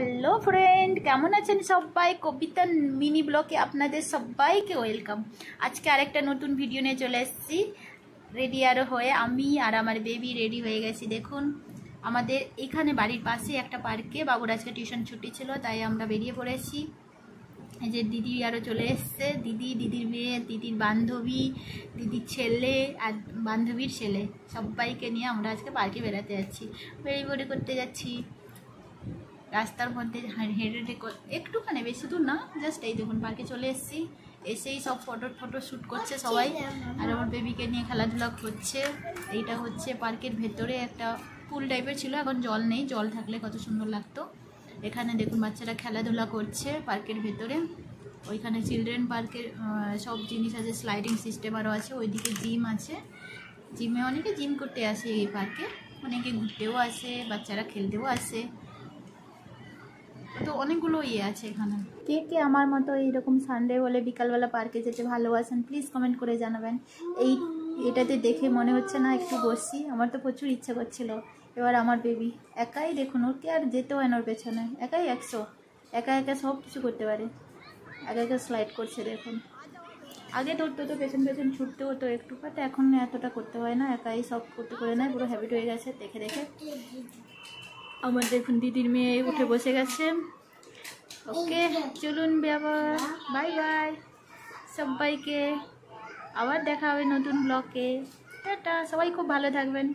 Hello friend, কেমন আছেন সবাই? কবিতা মিনি ব্লগে আপনাদের সবাইকে ওয়েলকাম। আজকে আরেকটা নতুন ভিডিও নিয়ে চলে এসেছি। রেডি আরও হয়ে আমি আর আমার বেবি রেডি হয়ে গেছি। দেখুন, আমাদের এখানে বাড়ির পাশে একটা পার্কে বাবুর আজকে টিউশন ছুটি ছিল, তাই আমরা বেরিয়ে পড়েছি। এই যে দিদি আরও চলে এসছে, দিদির মেয়ে, দিদির বান্ধবী, দিদির ছেলে আর বান্ধবীর ছেলে, সবাইকে নিয়ে আমরা আজকে পার্কে বেড়াতে যাচ্ছি, বেড়ি করতে যাচ্ছি। রাস্তার মধ্যে হেঁটে হেঁটে একটুখানি, বেশি দূর না, জাস্ট এই দেখুন পার্কে চলে এসেছি। এসেই সব ফটো শ্যুট করছে সবাই, আর আমার বেবিকে নিয়ে খেলাধুলা করছে। এইটা হচ্ছে পার্কের ভেতরে একটা পুল টাইপের ছিল, এখন জল নেই, জল থাকলে কত সুন্দর লাগতো। এখানে দেখুন বাচ্চারা খেলাধুলা করছে পার্কের ভেতরে। ওইখানে চিলড্রেন পার্কের সব জিনিস আছে, স্লাইডিং সিস্টেম আরও আছে। ওইদিকে জিম আছে, জিমে অনেকে জিম করতে আসে এই পার্কে, অনেকে ঘুরতেও আসে, বাচ্চারা খেলতেও আসে। তো অনেকগুলো আছে এখানে। কে কে আমার মতো এইরকম সানডে হলে বিকালবেলা পার্কে যেতে ভালোবাসেন প্লিজ কমেন্ট করে জানাবেন। এটাতে দেখে মনে হচ্ছে না একটু বসি, আমার তো প্রচুর ইচ্ছে করছিল। এবার আমার বেবি একাই, দেখুন ওকে আর যেতে হয় না ওর পেছনে, একাই একা একা সব কিছু করতে পারে, একা একা স্লাইড করছে দেখুন। আগে ধরতে তো পেছন ছুটতে হতো একটু, বাট এখন এতটা করতে হয় না, একাই সব করতে করে নেয়, পুরো হ্যাবিট হয়ে গেছে দেখে দেখে। আমার দেখুন দিদির মেয়ে উঠে বসে গেছে। ওকে চলুন আবার, বাই বাই সবাইকে, আবার দেখা হবে নতুন ব্লগে। টাটা, সবাই খুব ভালো থাকবেন।